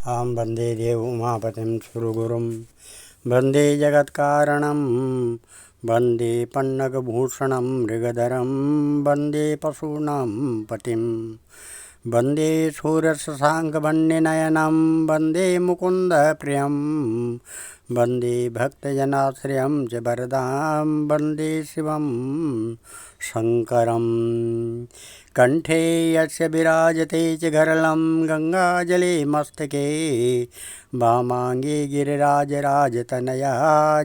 अहं वन्दे देवोमापतिं सुरगुरुं वन्दे जगत्कारणं वन्दे पन्नगभूषणं मृगधरं वन्दे पशूनां पतिं वन्दे शूरशशाङ्कवन्यनयनं वन्दे मुकुन्दप्रियं वन्दे भक्तजनाश्रयं च वरदां वन्दे शिवं शङ्करं कण्ठे यस्य विराजते च गरलं गङ्गाजले मस्तके वामाङ्गे गिरिराजराजतनया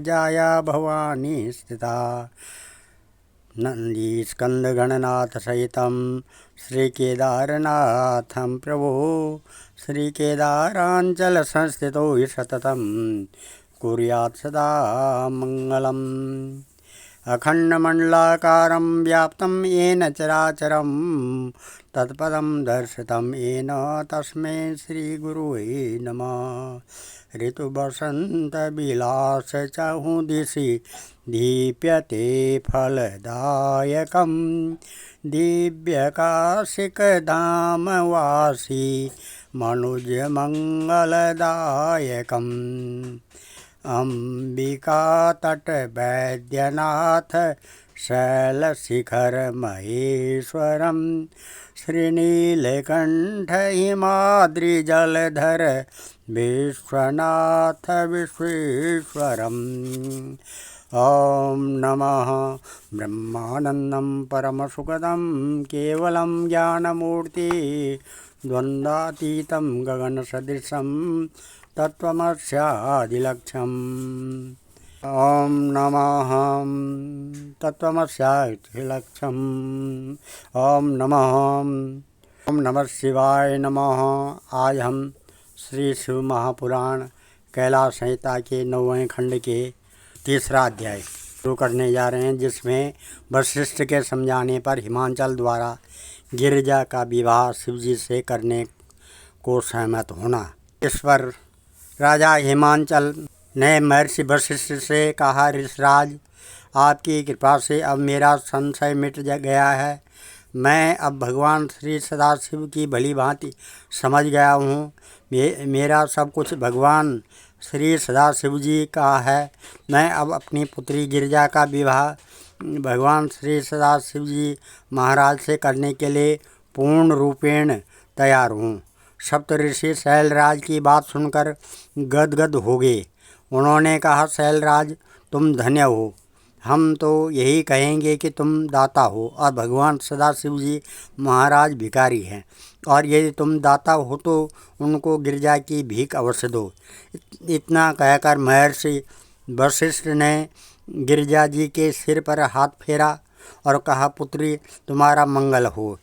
जाया भवानी स्थिता नन्दीस्कन्दगणनाथसहितं श्रीकेदारनाथं प्रभो श्रीकेदाराञ्चलसंस्थितो हि सततं कुर्यात् सदा मङ्गलम् अखण्डमण्डलाकारं व्याप्तं येन चराचरं तत्पदं दर्शितं येन तस्मै श्रीगुरुवे नमः। ऋतुवसन्तविलासचहुदिशि दीप्यते फलदायकं दिव्यकाशिकधामवासी मनुजमङ्गलदायकम् अम्बिकातटवैद्यनाथ शैलशिखरमहेश्वरं श्रीनीलकण्ठ हिमाद्रिजलधर विश्वनाथ विश्वेश्वरम्। ॐ नमः ब्रह्मानन्दं परमसुखदं केवलं ज्ञानमूर्ति द्वन्द्वातीतं गगनसदृशं तत्त्वमस्यादिलक्ष्यम्। ॐ नमः तत्त्वमस्यादिलक्ष्यम्। ॐ नमः शिवाय नमः। आज हम श्री शिव महापुराण कैलाश संहिता के 9वें खंड के तीसरा अध्याय शुरू करने जा रहे हैं, जिसमें वशिष्ठ के समझाने पर हिमांचल द्वारा गिरिजा का विवाह शिवजी से करने को सहमत होना। इस पर राजा हिमांचल ने महर्षि वशिष्ठ से कहा, ऋषराज, आपकी कृपा से अब मेरा संशय मिट गया है। मैं अब भगवान श्री सदाशिव की भली भांति समझ गया हूँ। मेरा सब कुछ भगवान श्री सदाशिव जी का है। मैं अब अपनी पुत्री गिरिजा का विवाह भगवान श्री सदाशिव जी महाराज से करने के लिए पूर्ण रूपेण तैयार हूँ। सप्तऋषि शैलराज की बात सुनकर गदगद हो गए। उन्होंने कहा, शैलराज, तुम धन्य हो। हम तो यही कहेंगे कि तुम दाता हो और भगवान सदाशिव जी महाराज भिखारी हैं, और यदि तुम दाता हो तो उनको गिरिजा की भीख अवश्य दो। इतना कहकर महर्षि वशिष्ठ ने गिरिजा जी के सिर पर हाथ फेरा और कहा, पुत्री, तुम्हारा मंगल हो।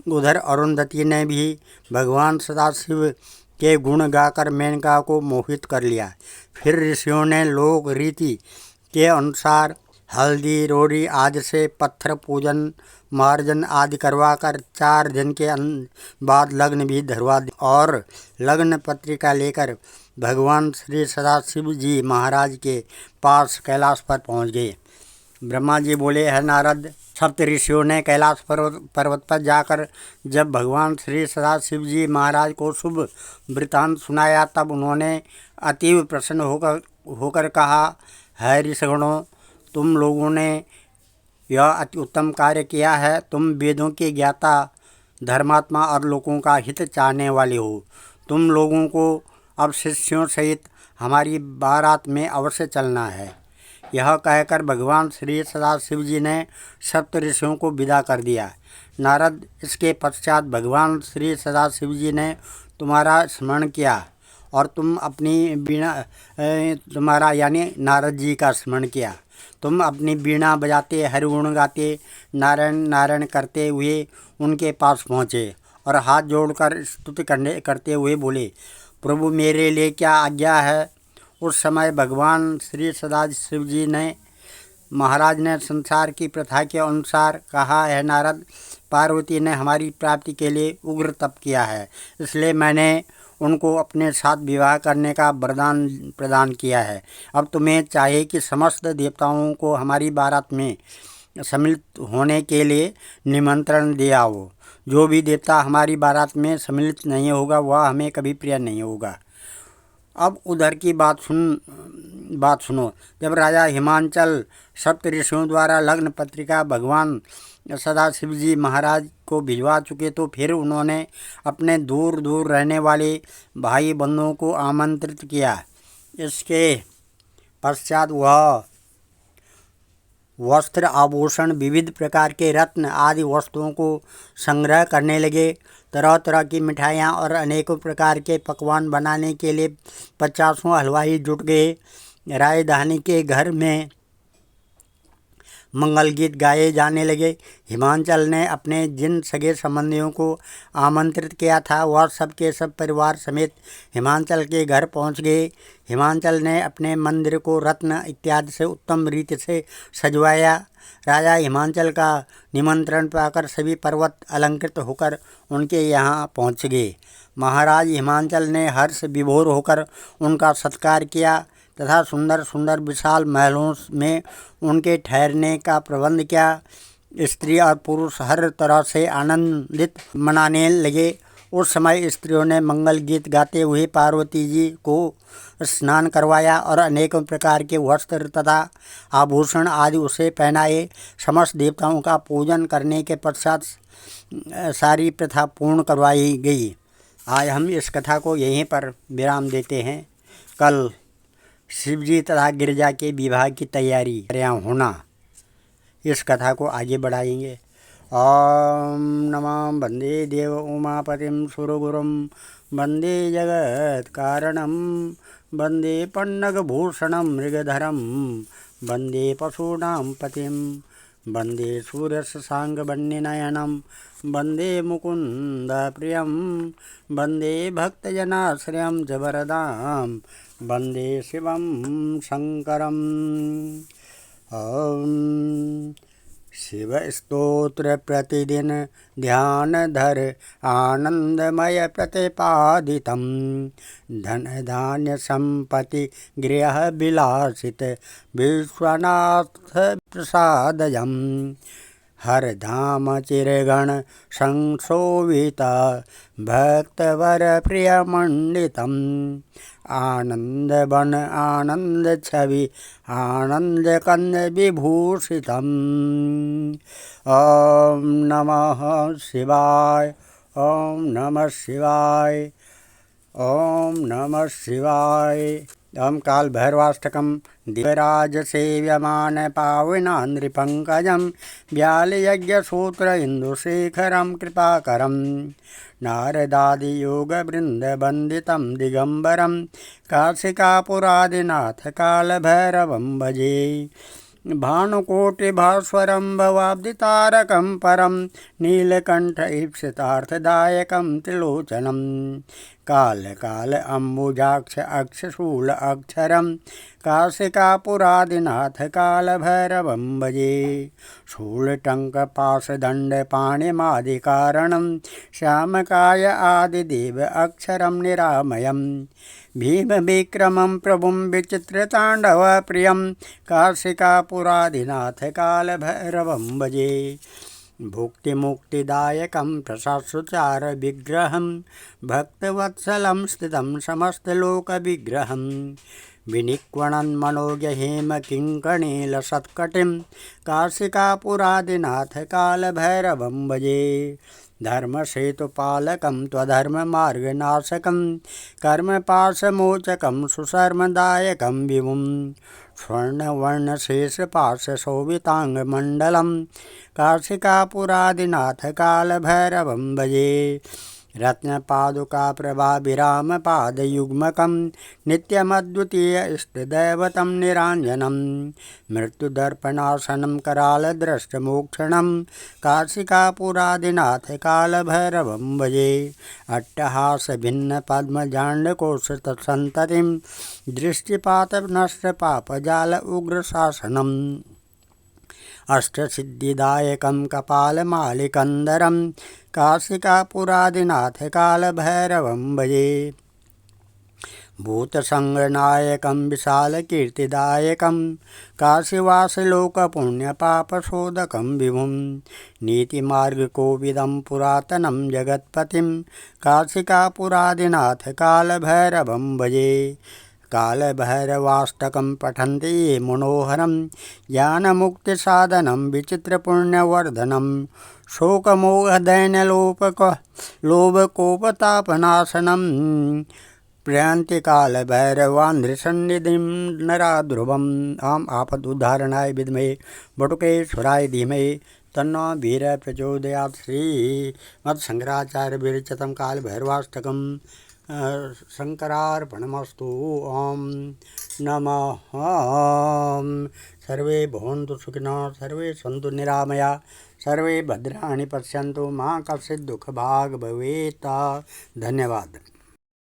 उधर अरुंधति ने भी भगवान सदाशिव के गुण गाकर मेनका को मोहित कर लिया। फिर ऋषियों ने लोक रीति के अनुसार हल्दी रोड़ी आदि से पत्थर पूजन मार्जन आदि करवाकर 4 दिन के बाद लग्न भी धरवा दिया और लग्न पत्रिका लेकर भगवान श्री सदाशिव जी महाराज के पास कैलाश पर पहुंच गए। ब्रह्मा जी बोले, है नारद, सप्त ऋषियों ने कैलाश पर्वत पर जाकर जब भगवान श्री सदाशिव जी महाराज को शुभ वृतांत सुनाया, तब उन्होंने अतीव प्रसन्न होकर कहा, है ऋषिगणों, तुम लोगों ने यह अति उत्तम कार्य किया है। तुम वेदों के ज्ञाता, धर्मात्मा और लोगों का हित चाहने वाले हो। तुम लोगों को अब शिष्यों सहित हमारी बारात में अवश्य चलना है। यह कहकर भगवान श्री सदाशिव जी ने सप्त ऋषियों को विदा कर दिया। नारद, इसके पश्चात भगवान श्री सदाशिव जी ने तुम्हारा स्मरण किया और तुम अपनी वीणा तुम्हारा यानी नारद जी का स्मरण किया। तुम अपनी वीणा बजाते, हरिगुण गाते, नारायण नारायण करते हुए उनके पास पहुँचे और हाथ जोड़कर स्तुति करते हुए बोले, प्रभु, मेरे लिए क्या आज्ञा है। उस समय भगवान श्री सदाशिव जी ने महाराज ने संसार की प्रथा के अनुसार कहा, है नारद, पार्वती ने हमारी प्राप्ति के लिए उग्र तप किया है, इसलिए मैंने उनको अपने साथ विवाह करने का वरदान प्रदान किया है। अब तुम्हें चाहिए कि समस्त देवताओं को हमारी बारात में सम्मिलित होने के लिए निमंत्रण दे आओ। जो भी देवता हमारी बारात में सम्मिलित नहीं होगा वह हमें कभी प्रिय नहीं होगा। अब उधर की बात सुनो। जब राजा हिमांचल सप्त ऋषियों द्वारा लग्न पत्रिका भगवान सदाशिव जी महाराज को भिजवा चुके तो फिर उन्होंने अपने दूर दूर रहने वाले भाई बंधुओं को आमंत्रित किया। इसके पश्चात वह वस्त्र आभूषण विविध प्रकार के रत्न आदि वस्तुओं को संग्रह करने लगे। तरह तरह की मिठाइयाँ और अनेकों प्रकार के पकवान बनाने के लिए 50 हलवाई जुट गए। राजधानी के घर में मंगल गीत गाए जाने लगे। हिमांचल ने अपने जिन सगे संबंधियों को आमंत्रित किया था वह सब के सब परिवार समेत हिमांचल के घर पहुंच गए। हिमांचल ने अपने मंदिर को रत्न इत्यादि से उत्तम रीति से सजवाया। राजा हिमांचल का निमंत्रण पाकर सभी पर्वत अलंकृत होकर उनके यहाँ पहुँच गए। महाराज हिमांचल ने हर्ष विभोर होकर उनका सत्कार किया तथा सुंदर सुंदर विशाल महलों में उनके ठहरने का प्रबंध किया। स्त्री और पुरुष हर तरह से आनंदित मनाने लगे। उस समय स्त्रियों ने मंगल गीत गाते हुए पार्वती जी को स्नान करवाया और अनेकों प्रकार के वस्त्र तथा आभूषण आदि उसे पहनाए। समस्त देवताओं का पूजन करने के पश्चात सारी प्रथा पूर्ण करवाई गई। आज हम इस कथा को यहीं पर विराम देते हैं। कल शिवजी तथा गिरिजा के विवाह की तैयारी होना, इस कथा को आगे बढ़ाएंगे। ओम नमः वंदे देव उमापतिं सुरगुरुं वंदे जगत कारणं वंदे पन्नगभूषणं मृगधरं वंदे पशूनां पतिं वंदे सूर्यशशाङ्कवन्यनयनं वंदे मुकुन्द प्रियं वंदे भक्तजनाश्रयं च वरदां वंदे शिवं शंकरम्। ओम शिव स्तोत्र प्रतिदिन ध्यान धर आनंदमय प्रतिपादितं धन धान्य संपत्ति गृह विलासित विश्वनाथ प्रसादयम् हर धाम चिरगण संशोभिता भक्तवर प्रियमंडितम् आनंद बन आनंद छवि आनंद कंद विभूषितम्। ओम नमः शिवाय ओम नमः शिवाय ओम नमः शिवाय। ओम काल भैरवाष्टकम दिव्यराज सेव्यमान पावना नृपंकजं व्यालयज्ञसूत्र इंदुशेखरं कृपाकरं नारदादि योग वृंद वंदितं दिगंबरं काशिकापुरादिनाथ काल भैरवं भजे भानुकोटिभास्वरं भवाब्दितारकं परं नीलकंठ ईप्सितार्थदायकं त्रिलोचनं काल काल अम्बुजाक्ष अक्षशूल अक्षरं काशिकापुरादिनाथ काल भैरवं भजे शूलटंक पाशदंड पाणिमादिकारणं श्यामकाय आदिदेव अक्षरं निरामयम् भीम विक्रमं प्रभुं विचित्रतांडव प्रियं काशिकापुरादिनाथ काल भैरवं भजे भुक्ति मुक्तिदायकं प्रसादसुचार विग्रहं भक्तवत्सलं स्थितं समस्तलोक विग्रहं विनिक्वणन् मनोज्ञ हेम किंकणीलसत्कटिं काशिकापुरादिनाथ काल भैरवं भजे धर्मसेतुपालकं त्वधर्ममार्गनाशकं कर्मपाशमोचकं सुशर्मदायकं विभुं स्वर्णवर्णशेषपाशशोभिताङ्गमण्डलं काशिकापुरादिनाथ काल भैरवं भजे रत्नपादुकाप्रभाभिरामपादयुग्मकं नित्यमद्वितीय इष्टदैवतं निराञ्जनं मृत्युदर्पणासनं करालद्रष्टमोक्षणं काशिकापुरादिनाथ काल भैरवं भजे अट्टहासभिन्नपद्मजाण्डकोशतसन्ततिं दृष्टिपातनष्टपापजाल उग्रशासनम् अष्टसिद्धिदायकं कपालमालिकन्दरं काशिकापुरादिनाथ काल भैरवं भजे भूतसङ्गनायकं विशालकीर्तिदायकं काशीवासलोकपुण्यपापशोधकं विभुं नीतिमार्गकोविदं पुरातनं जगत्पतिं काशिकापुरादिनाथ कालभैरवं भजे। कालभैरवाष्टकं पठन्ति ये मनोहरं ज्ञानमुक्तिसाधनं विचित्रपुण्यवर्धनं शोकमोहदैन्यलोपकोपतापनाशनं प्रयान्ति कालभैरवान्ध्रसन्निधिं नरा ध्रुवम्। आम आपदुद्धारणाय विद्महे बटुकेश्वराय धीमहि तन्नो वीरः प्रचोदयात्। श्रीमद्शङ्कराचार्य विरचितं कालभैरवाष्टकं शङ्करार्पणमस्तु। ॐ नमः। सर्वे भवन्तु सुखिनः, सर्वे सन्तु निरामया, सर्वे भद्राणि पश्यन्तु, मा कश्चित् दुःखभाग् भवेत्। धन्यवाद।